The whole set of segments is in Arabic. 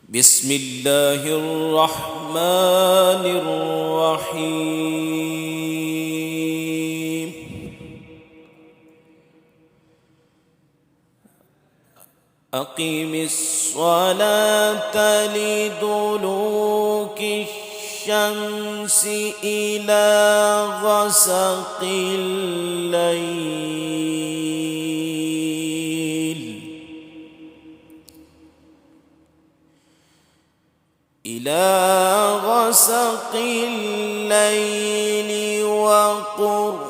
بسم الله الرحمن الرحيم أقم الصلاة لدلوك الشمس إلى غسق الليل وقرآن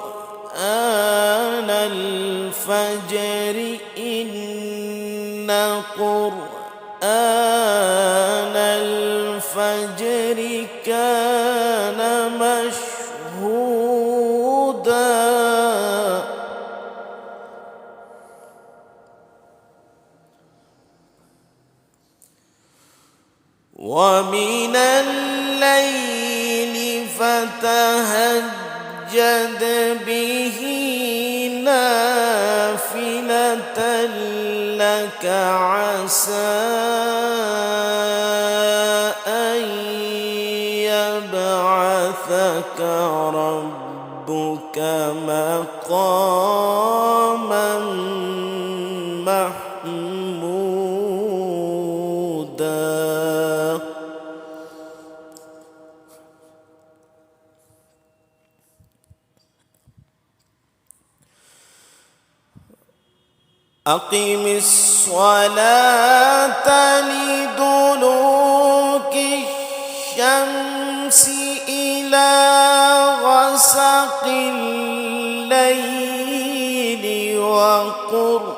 الفجر إن قرآن الفجر كان مشهودا ومن الليل فتهجد به نافلة لك عسى أن يبعثك ربك مقاما محمودا. أقم الصلاة لدلوك الشمس إلى غسق الليل وقرآن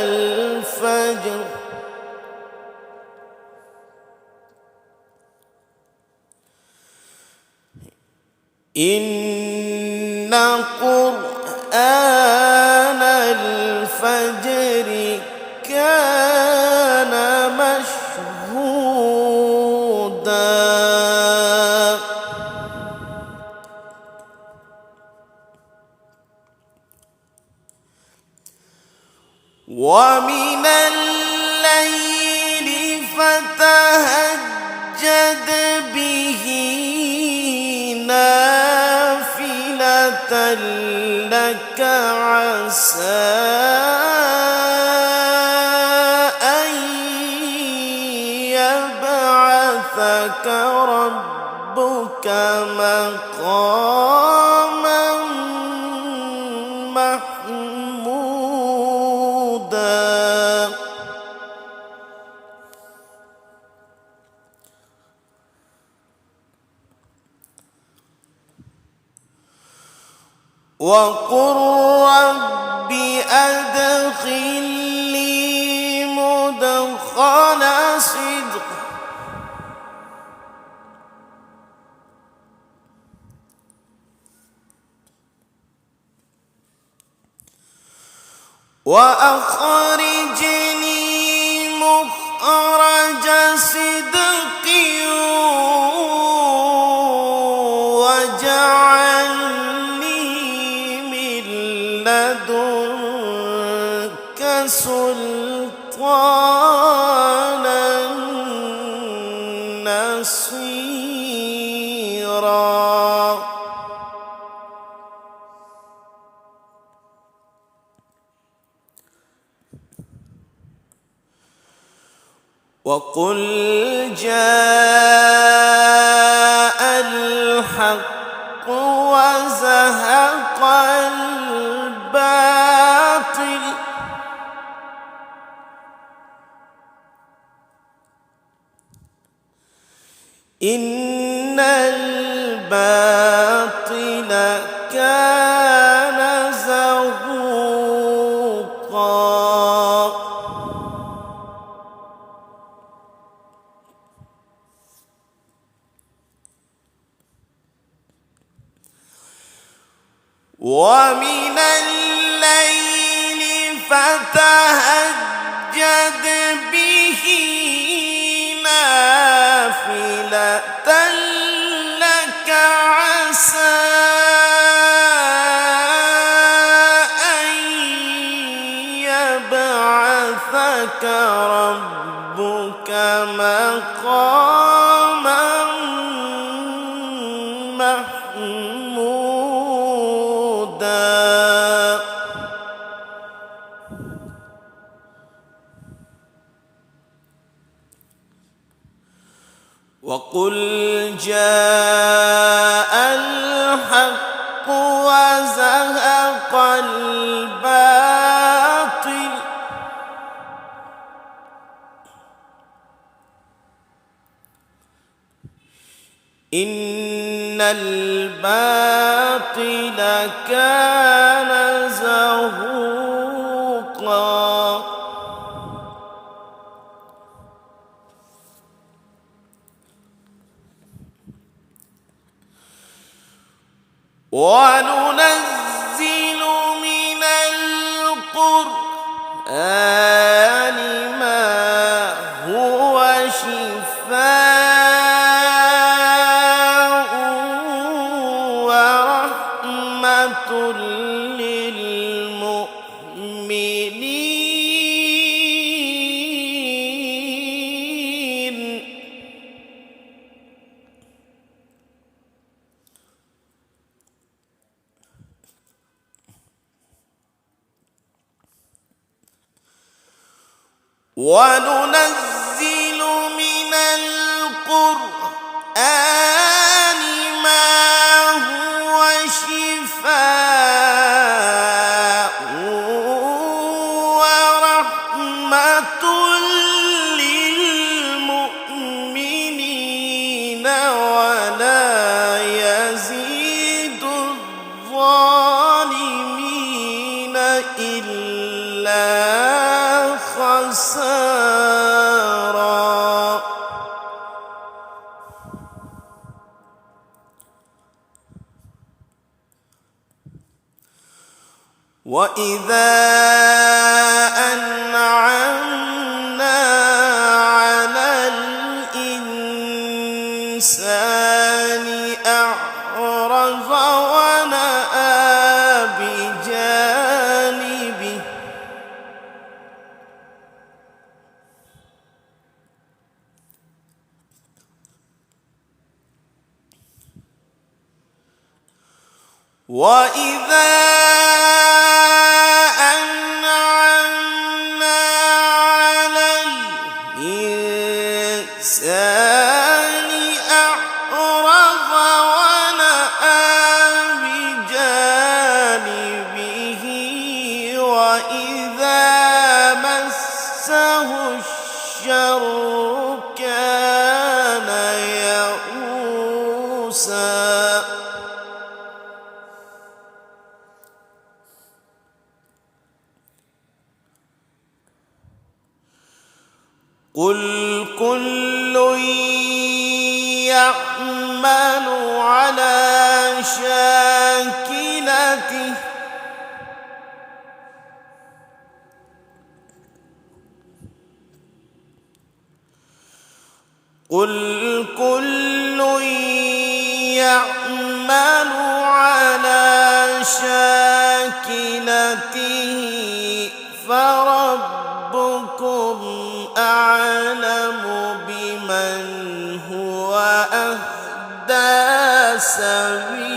الفجر إن قرآن الفجر كان مشهودا ومن الليل فتهجد به نافلة لك عسى أن يبعثك ربك مقاما محمودا. وقل رب أدخلني مدخل صدق وأخرجني مخرج صدق لدنك سلطانا نصيرا. وقل جاء الحق وزهق الباطل إن الباطل كان زهوقا. ومن الليل فتهجد به نافلة لك عسى أن يبعثك بعثك ربك مقاما محمودا وقل جاء الحق وزهق الباطل إن الباطل كان زهوقا وننزل من القرآن ما هو شفاء ورحمة للمؤمنين وننزل من القرآن ما هو شفاء ورحمة للمؤمنين ولا يزيد الظالمين إلا خسارا وإذا أنعمنا على الإنسان أعرض ونأى بجانبه وإذا أنعمنا على الإنسان أعرض ونأى بجانبه وإذا مسه الشر كان يئوسا قل كل يعمل على شاكلته قل كل يعمل على شاكلته فربكم أعلم بمن هو أهدى سبيلا